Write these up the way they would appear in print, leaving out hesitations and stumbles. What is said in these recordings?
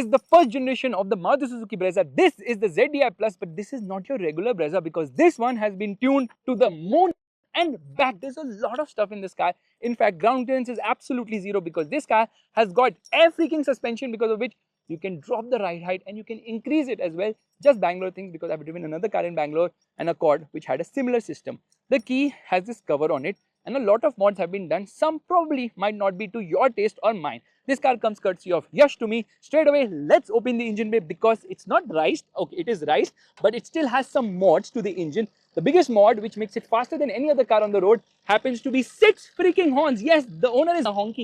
is the first generation of the Maruti Suzuki Brezza. This is the ZDI Plus, but this is not your regular Brezza because this one has been tuned to the moon and back. There's a lot of stuff in this car. In fact, ground clearance is absolutely zero because this car has got air freaking suspension, because of which you can drop the ride height and you can increase it as well. Just Bangalore things, because I've driven another car in Bangalore, an Accord, which had a similar system. The key has this cover on it and a lot of mods have been done. Some probably might not be to your taste or mine. This car comes courtesy of Yash to me. Straight away, let's open the engine bay because it's not riced. Okay, it is riced, but it still has some mods to the engine. The biggest mod, which makes it faster than any other car on the road, happens to be 6 freaking horns. Yes, the owner is a honky.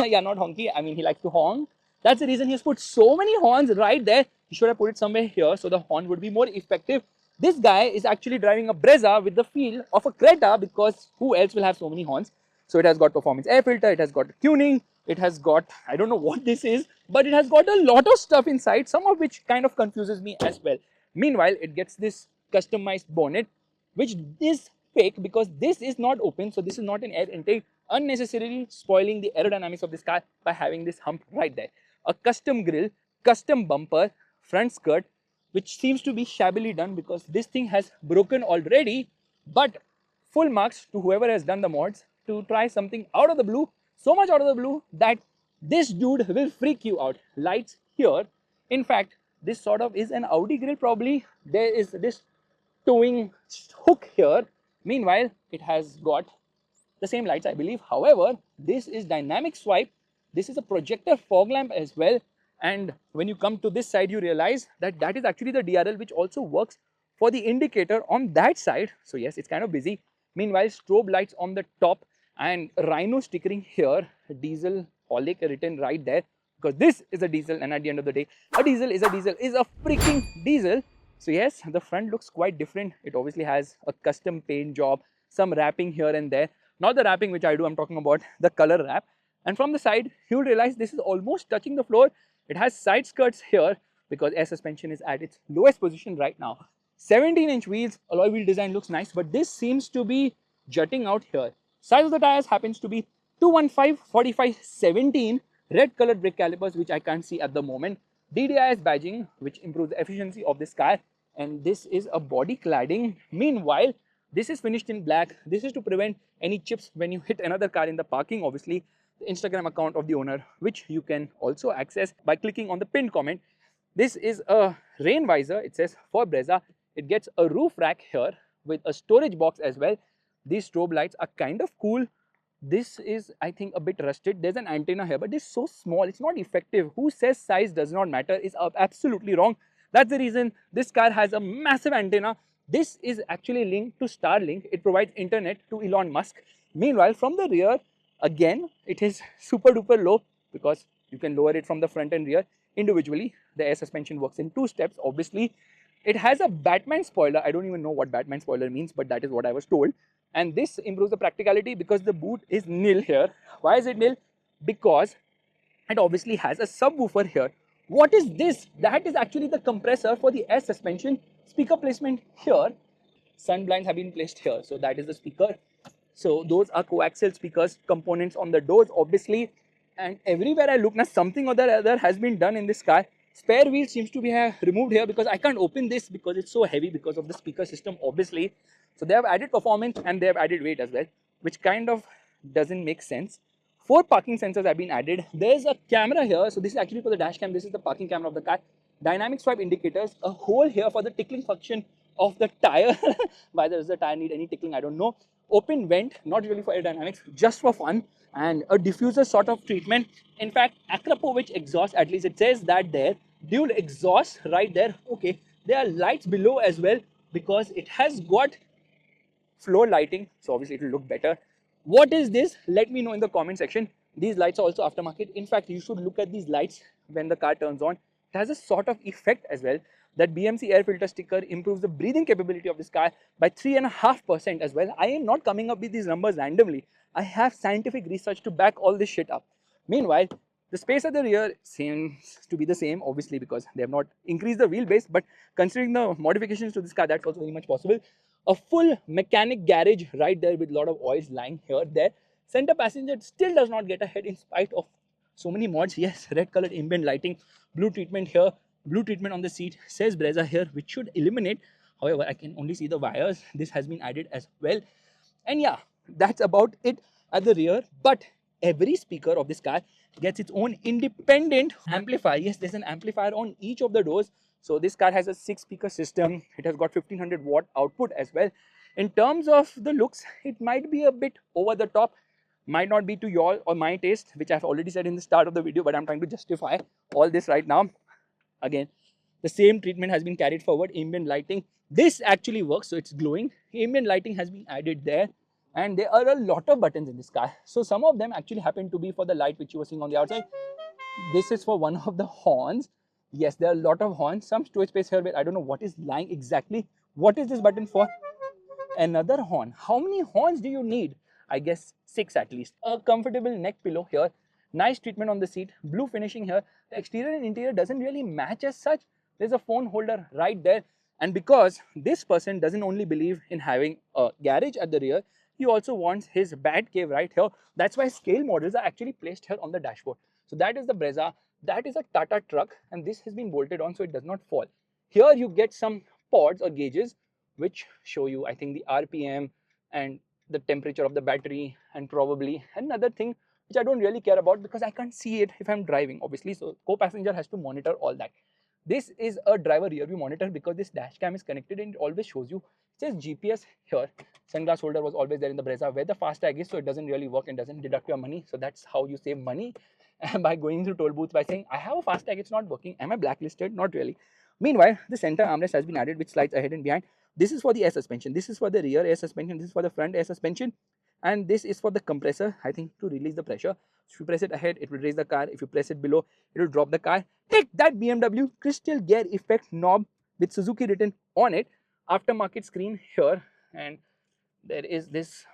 Yeah, not honky. I mean, he likes to honk. That's the reason he has put so many horns right there. He should have put it somewhere here so the horn would be more effective. This guy is actually driving a Brezza with the feel of a Creta, because who else will have so many horns? So it has got performance air filter, it has got tuning, it has got, I don't know what this is, but it has got a lot of stuff inside, some of which kind of confuses me as well. Meanwhile, it gets this customized bonnet, which is fake because this is not open, so this is not an air intake, unnecessarily spoiling the aerodynamics of this car by having this hump right there. A custom grille, custom bumper, front skirt, which seems to be shabbily done because this thing has broken already, but full marks to whoever has done the mods to try something out of the blue, so much out of the blue that this dude will freak you out. Lights here, in fact, this sort of is an Audi grille probably. There is this towing hook here. Meanwhile, it has got the same lights, I believe. However, this is dynamic swipe. This is a projector fog lamp as well. And when you come to this side, you realize that that is actually the DRL, which also works for the indicator on that side. So yes, it's kind of busy. Meanwhile, strobe lights on the top and Rhino stickering here, diesel holic written right there, because this is a diesel, and at the end of the day, a diesel is a freaking diesel. So yes, the front looks quite different. It obviously has a custom paint job, some wrapping here and there. Not the wrapping which I do, I'm talking about the color wrap. And from the side, you'll realize this is almost touching the floor. It has side skirts here because air suspension is at its lowest position right now. 17-inch wheels, alloy wheel design looks nice, but this seems to be jutting out here. Size of the tires happens to be 215 45 17, red colored brake calipers, which I can't see at the moment. DDIS badging, which improves the efficiency of this car, and this is a body cladding. Meanwhile, this is finished in black. This is to prevent any chips when you hit another car in the parking. Obviously, the Instagram account of the owner, which you can also access by clicking on the pinned comment. This is a rain visor. It says for Brezza. It gets a roof rack here with a storage box as well. These strobe lights are kind of cool. This is, I think, a bit rusted. There's an antenna here, but it's so small, it's not effective. Who says size does not matter is absolutely wrong. That's the reason this car has a massive antenna. This is actually linked to Starlink. It provides internet to Elon Musk. Meanwhile, from the rear, again, it is super duper low because you can lower it from the front and rear individually. The air suspension works in 2 steps, obviously. It has a Batman spoiler. I don't even know what Batman spoiler means, but that is what I was told. And this improves the practicality because the boot is nil here. Why is it nil? Because it obviously has a subwoofer here. What is this? That is actually the compressor for the air suspension. Speaker placement here. Sun blinds have been placed here. So that is the speaker. So those are coaxial speakers, components on the doors, obviously. And everywhere I look now, something or the other has been done in this car. Spare wheel seems to be removed here because I can't open this because it's so heavy because of the speaker system, obviously. So they have added performance and they have added weight as well, which kind of doesn't make sense. 4 parking sensors have been added. There's a camera here. So this is actually for the dash cam. This is the parking camera of the car. Dynamic swipe indicators. A hole here for the tickling function of the tire. Why does the tire need any tickling? I don't know. Open vent, not really for aerodynamics, just for fun. And a diffuser sort of treatment. In fact, Akrapovic exhaust, at least it says that there. Dual exhaust right there. Okay, there are lights below as well because it has got floor lighting, so obviously it will look better. What is this? Let me know in the comment section. These lights are also aftermarket. In fact, you should look at these lights when the car turns on. It has a sort of effect as well. That BMC air filter sticker improves the breathing capability of this car by 3.5% as well. I am not coming up with these numbers randomly. I have scientific research to back all this shit up. Meanwhile, the space at the rear seems to be the same, obviously, because they have not increased the wheelbase, but considering the modifications to this car, that's also very much possible. A full mechanic garage right there with a lot of oils lying here, there. Center passenger still does not get ahead in spite of So many mods. Yes, red colored ambient lighting, blue treatment here, blue treatment on the seat, says Brezza here, which should illuminate. However, I can only see the wires. This has been added as well. And yeah, that's about it at the rear. But every speaker of this car gets its own independent amplifier. Yes, there's an amplifier on each of the doors. So this car has a 6-speaker system. It has got 1500 watt output as well. In terms of the looks, it might be a bit over the top. Might not be to your or my taste, which I've already said in the start of the video, but I'm trying to justify all this right now. Again, the same treatment has been carried forward. Ambient lighting, this actually works, so it's glowing. Ambient lighting has been added there, and there are a lot of buttons in this car. So some of them actually happen to be for the light which you were seeing on the outside. This is for one of the horns. Yes, there are a lot of horns. Some storage space here where I don't know what is lying exactly. What is this button for? Another horn. How many horns do you need? I guess 6 at least. A comfortable neck pillow here. Nice treatment on the seat. Blue finishing here. The exterior and interior doesn't really match as such. There's a phone holder right there. And because this person doesn't only believe in having a garage at the rear, he also wants his bat cave right here. That's why scale models are actually placed here on the dashboard. So that is the Brezza. That is a Tata truck, and this has been bolted on so it does not fall. Here you get some pods or gauges which show you, I think, the RPM and the temperature of the battery, and probably another thing which I don't really care about because I can't see it if I'm driving, obviously. So co-passenger has to monitor all that. This is a driver rear view monitor because this dash cam is connected and it always shows you. It says GPS here. Sunglass holder was always there in the Brezza where the FASTag is, so it doesn't really work and doesn't deduct your money. So that's how you save money by going through toll booths by saying, I have a FASTag, it's not working. Am I blacklisted? Not really. Meanwhile, the center armrest has been added which slides ahead and behind. This is for the air suspension. This is for the rear air suspension. This is for the front air suspension. And this is for the compressor, I think, to release the pressure. So if you press it ahead, it will raise the car. If you press it below, it will drop the car. Take that BMW crystal gear effect knob with Suzuki written on it. Aftermarket screen here. And there is this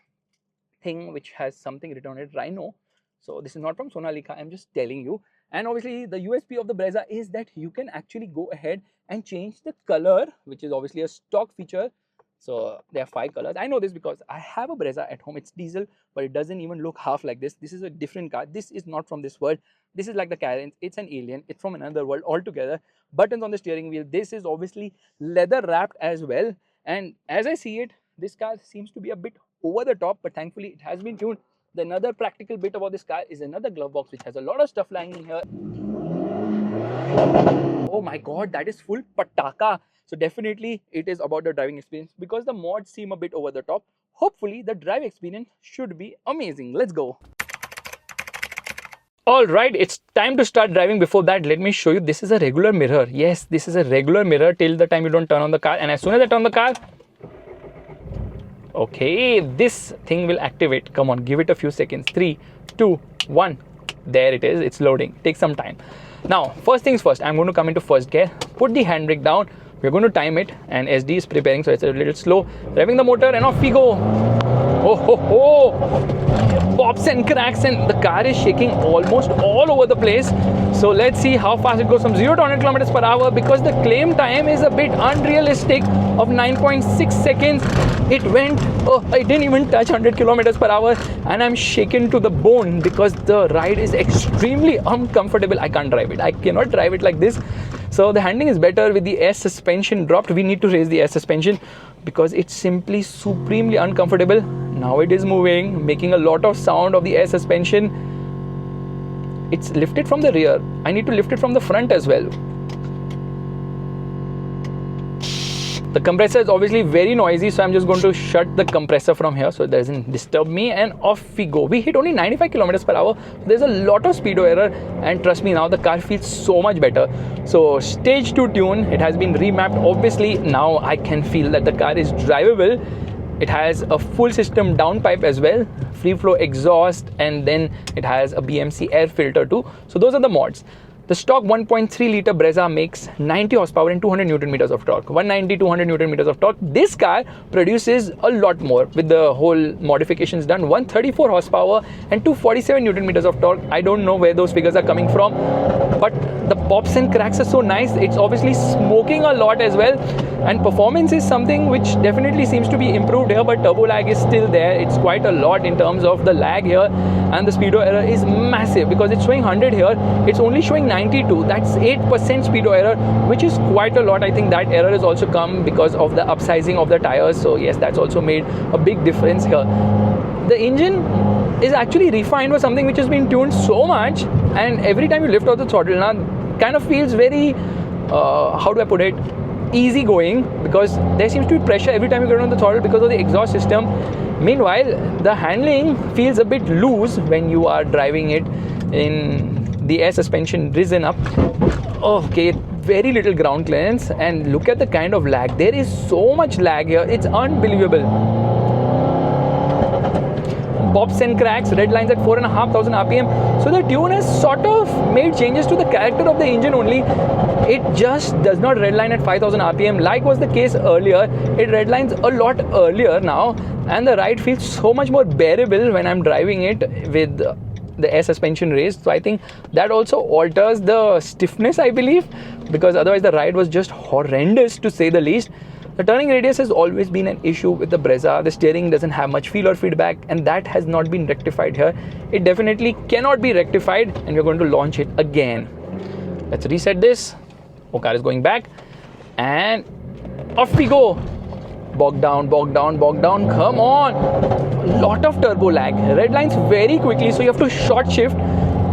thing which has something written on it, Rhino. So this is not from Sonalika, I'm just telling you. And obviously the USP of the Brezza is that you can actually go ahead and change the color, which is obviously a stock feature. So there are 5 colors. I know this because I have a Brezza at home. It's diesel, but it doesn't even look half like this. This is a different car. This is not from this world. This is like the Karens. It's an alien. It's from another world altogether. Buttons on the steering wheel. This is obviously leather wrapped as well. And as I see it, this car seems to be a bit over the top, but thankfully it has been tuned. The another practical bit about this car is another glove box which has a lot of stuff lying in here. Oh my god, that is full pataka. So definitely it is about the driving experience because the mods seem a bit over the top. Hopefully the drive experience should be amazing. Let's go. Alright, it's time to start driving. Before that, let me show you. This is a regular mirror. Yes, this is a regular mirror till the time you don't turn on the car. And as soon as I turn the car, okay, this thing will activate. Come on, give it a few seconds. 3, 2, 1. There it is. It's loading. Take some time. Now, first things first, I'm going to come into first gear. Put the handbrake down. We're going to time it, and SD is preparing, so it's a little slow. Revving the motor, and off we go. Oh ho ho! Pops and cracks, and the car is shaking almost all over the place. So let's see how fast it goes from 0 to 100 kilometers per hour, because the claim time is a bit unrealistic of 9.6 seconds. It went, oh, I didn't even touch 100 kilometers per hour, and I'm shaken to the bone because the ride is extremely uncomfortable. I can't drive it. I cannot drive it like this. So the handling is better with the air suspension dropped. We need to raise the air suspension because it's simply supremely uncomfortable. Now it is moving, making a lot of sound of the air suspension. It's lifted from the rear. I need to lift it from the front as well. The compressor is obviously very noisy, so I'm just going to shut the compressor from here so it doesn't disturb me, and off we go. We hit only 95 kilometers per hour. There's a lot of speedo error, and trust me, now the car feels so much better. So stage 2 tune, it has been remapped. Obviously now I can feel that the car is drivable. It has a full system downpipe as well, free flow exhaust, and then it has a BMC air filter too. So those are the mods. The stock 1.3 liter Brezza makes 90 horsepower and 200 Newton meters of torque. 190, 200 Newton meters of torque. This car produces a lot more with the whole modifications done. 134 horsepower and 247 Newton meters of torque. I don't know where those figures are coming from, but the pops and cracks are so nice. It's obviously smoking a lot as well, and performance is something which definitely seems to be improved here, but turbo lag is still there. It's quite a lot in terms of the lag here, and the speedo error is massive because it's showing 100 here. It's only showing 92. That's 8% speedo error, which is quite a lot. I think that error has also come because of the upsizing of the tires. So yes, that's also made a big difference here. The engine is actually refined for something which has been tuned so much, and every time you lift off the throttle now, kind of feels very how do I put it, easy going, because there seems to be pressure every time you get on the throttle because of the exhaust system. Meanwhile, the handling feels a bit loose when you are driving it in the air suspension risen up. Okay, very little ground clearance, and look at the kind of lag. There is so much lag here, it's unbelievable. Pops and cracks, red lines at 4,500 RPM. So the tune has sort of made changes to the character of the engine only. It just does not redline at 5,000 RPM like was the case earlier. It redlines a lot earlier now, and the ride feels so much more bearable when I'm driving it with the air suspension raised. So I think that also alters the stiffness, I believe, because otherwise the ride was just horrendous to say the least. The turning radius has always been an issue with the Brezza. The steering doesn't have much feel or feedback, and that has not been rectified here. It definitely cannot be rectified, and we're going to launch it again. Let's reset this. Oh, car is going back, and off we go. Bog down, bog down, bog down. Come on. A lot of turbo lag. Red lines very quickly, so you have to short shift.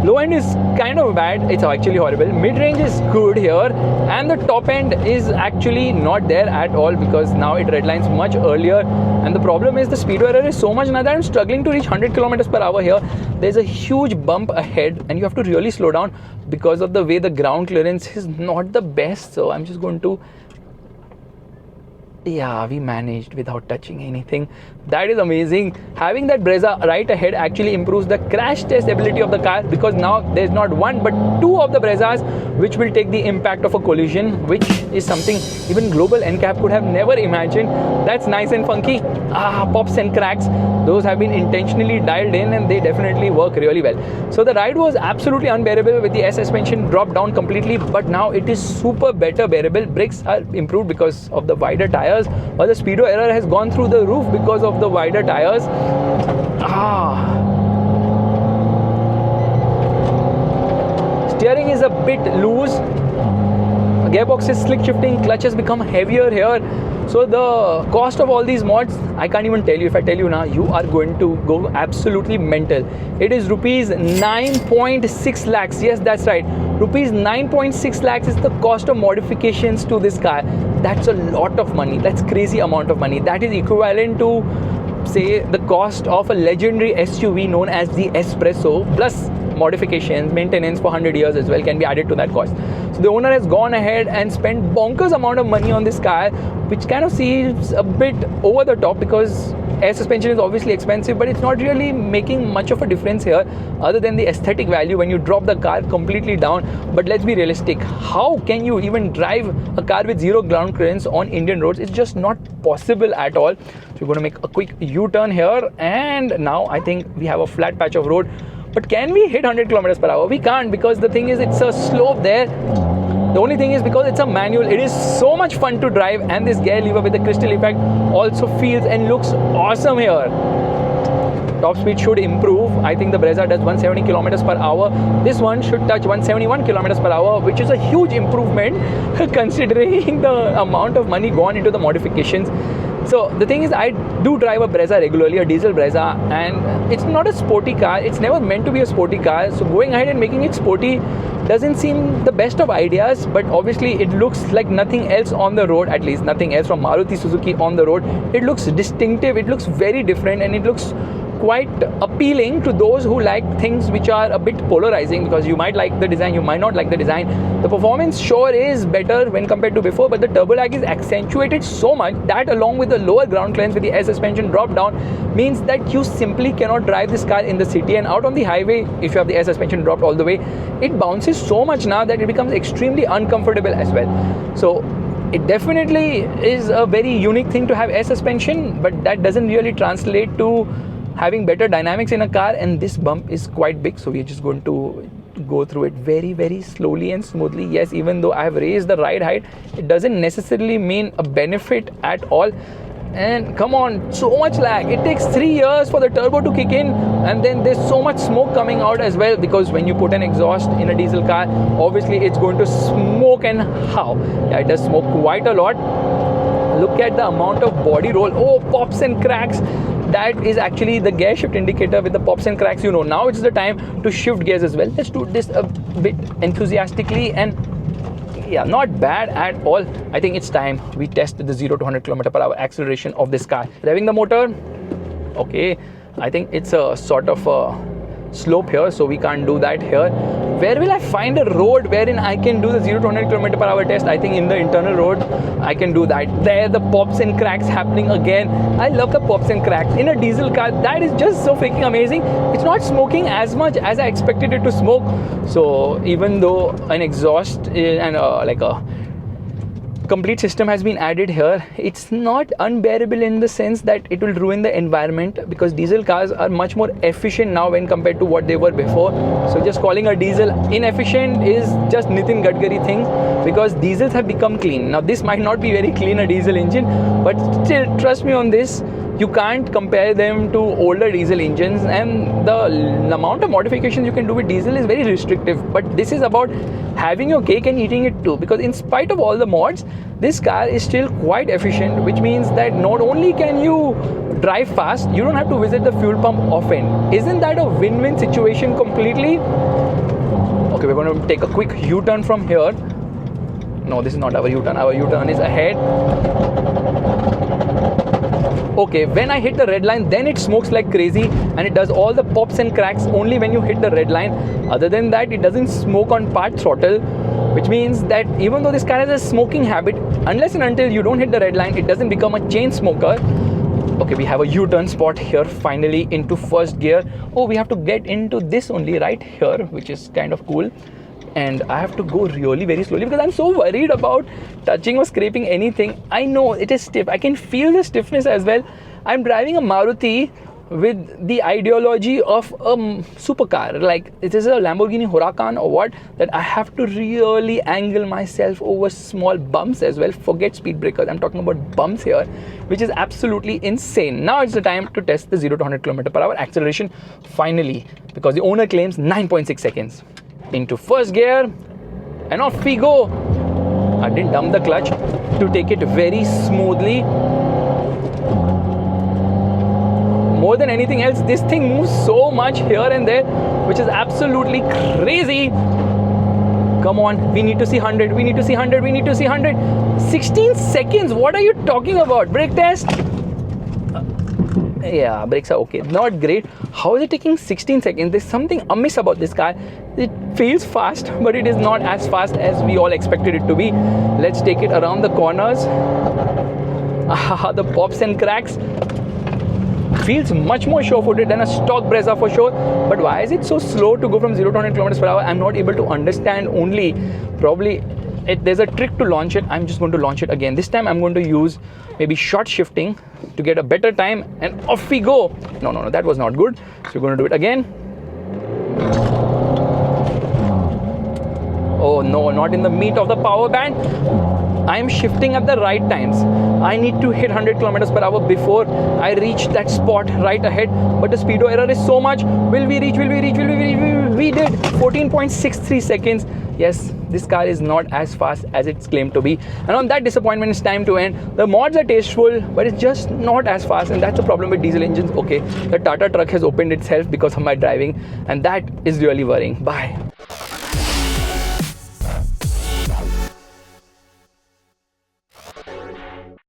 Low end is kind of bad, it's actually horrible. Mid range is good here, and the top end is actually not there at all because now it redlines much earlier. And the problem is the speedo error is so much now that I'm struggling to reach 100 kilometers per hour here. There's a huge bump ahead, and you have to really slow down because of the way the ground clearance is not the best. So I'm just going to, yeah, we managed without touching anything. That is amazing. Having that Brezza right ahead actually improves the crash test ability of the car, because now there's not one but two of the Brezzas which will take the impact of a collision, which is something even global NCAP could have never imagined. That's nice and funky. Pops and cracks, those have been intentionally dialed in, and they definitely work really well. So the ride was absolutely unbearable with the air suspension dropped down completely, but now it is super better bearable. Brakes are improved because of the wider tires, or the speedo error has gone through the roof because of the wider tires. Steering is a bit loose. Gearbox is slick shifting. Clutch has become heavier here. So the cost of all these mods, I can't even tell you. If I tell you now, you are going to go absolutely mental. It is rupees 9.6 lakhs. Yes, that's right. Rupees 9.6 lakhs is the cost of modifications to this car. That's a lot of money. That's crazy amount of money. That is equivalent to, say, the cost of a legendary SUV known as the Espresso, plus modifications, maintenance for 100 years as well can be added to that cost. So the owner has gone ahead and spent bonkers amount of money on this car, which kind of seems a bit over the top because air suspension is obviously expensive, but it's not really making much of a difference here other than the aesthetic value when you drop the car completely down. But let's be realistic. How can you even drive a car with zero ground clearance on Indian roads? It's just not possible at all. So we're going to make a quick U-turn here, and now I think we have a flat patch of road. But can we hit 100 kilometers per hour? We can't, because the thing is it's a slope there. The only thing is, because it's a manual, it is so much fun to drive, and this gear lever with the crystal effect also feels and looks awesome here. Top speed should improve. I think the Brezza does 170 kilometers per hour. This one should touch 171 kilometers per hour, which is a huge improvement considering the amount of money gone into the modifications. So the thing is, I do drive a Brezza regularly, a diesel Brezza, and it's not a sporty car. It's never meant to be a sporty car. So going ahead and making it sporty doesn't seem the best of ideas, but obviously it looks like nothing else on the road, at least nothing else from Maruti Suzuki on the road. It looks distinctive, it looks very different, and it looks quite appealing to those who like things which are a bit polarizing, because you might like the design, you might not like the design. The performance sure is better when compared to before, but the turbo lag is accentuated so much that, along with the lower ground clearance with the air suspension drop down, means that you simply cannot drive this car in the city, and out on the highway, if you have the air suspension dropped all the way, it bounces so much now that it becomes extremely uncomfortable as well. So it definitely is a very unique thing to have air suspension, but that doesn't really translate to having better dynamics in a car. And this bump is quite big, so we're just going to go through it very, very slowly and smoothly. Yes, even though I have raised the ride height, it doesn't necessarily mean a benefit at all. And come on, so much lag. It takes 3 years for the turbo to kick in, and then there's so much smoke coming out as well, because when you put an exhaust in a diesel car, obviously it's going to smoke. And how? Yeah, it does smoke quite a lot. Look at the amount of body roll. Oh, pops and cracks. That is actually the gear shift indicator. With the pops and cracks, you know now it's the time to shift gears as well. Let's do this a bit enthusiastically, and yeah, not bad at all. I think it's time we test the 0 to 100 km/h acceleration of this car. Revving the motor. Okay, I think it's a sort of a slope here, so we can't do that here. Where will I find a road wherein I can do the 0 to 100 km/h test? I think in the internal road I can do that. There, the pops and cracks happening again. I love the pops and cracks in a diesel car. That is just so freaking amazing. It's not smoking as much as I expected it to smoke. So even though an exhaust and like a complete system has been added here, it's not unbearable in the sense that it will ruin the environment, because diesel cars are much more efficient now when compared to what they were before. So just calling a diesel inefficient is just Nitin Gadkari thing, because diesels have become clean. Now this might not be very clean, a diesel engine, but still trust me on this, you can't compare them to older diesel engines, and the amount of modifications you can do with diesel is very restrictive. But this is about having your cake and eating it too, because in spite of all the mods, this car is still quite efficient, which means that not only can you drive fast, you don't have to visit the fuel pump often. Isn't that a win-win situation completely? Okay, we're going to take a quick U-turn from here. No, this is not our U-turn. Our U-turn is ahead. Okay, when I hit the red line, then it smokes like crazy, and it does all the pops and cracks only when you hit the red line. Other than that, it doesn't smoke on part throttle, which means that even though this car has a smoking habit, unless and until you don't hit the red line, it doesn't become a chain smoker. Okay, we have a U-turn spot here, finally into first gear. Oh, we have to get into this only right here, which is kind of cool. And I have to go really very slowly because I'm so worried about touching or scraping anything. I know it is stiff. I can feel the stiffness as well. I'm driving a Maruti with the ideology of a supercar, like it is a Lamborghini Huracan or what, that I have to really angle myself over small bumps as well. Forget speed breakers, I'm talking about bumps here, which is absolutely insane. Now it's the time to test the 0 to 100 km/h acceleration finally, because the owner claims 9.6 seconds. Into first gear, and off we go. I didn't dump the clutch to take it very smoothly. More than anything else, this thing moves so much here and there, which is absolutely crazy. Come on, we need to see 100, we need to see 100, we need to see 100. 16 seconds, what are you talking about? Brake test. Yeah, brakes are okay, not great. How is it taking 16 seconds? There's something amiss about this car. It feels fast, but it is not as fast as we all expected it to be. Let's take it around the corners. The pops and cracks. Feels much more sure-footed than a stock Brezza for sure. But why is it so slow to go from 0 to 100 km/h? I'm not able to understand. Only probably there's a trick to launch it. I'm just going to launch it again. This time I'm going to use maybe short shifting to get a better time, and off we go. No, that was not good. So we're going to do it again. Oh no, not in the meat of the power band. I'm shifting at the right times. I need to hit 100 km/h before I reach that spot right ahead, but the speedo error is so much. Will we reach? Will we reach? Will we reach? We did. 14.63 seconds. Yes, this car is not as fast as it's claimed to be. And on that disappointment, it's time to end. The mods are tasteful, but it's just not as fast, and that's the problem with diesel engines. Okay, the Tata truck has opened itself because of my driving, and that is really worrying. Bye.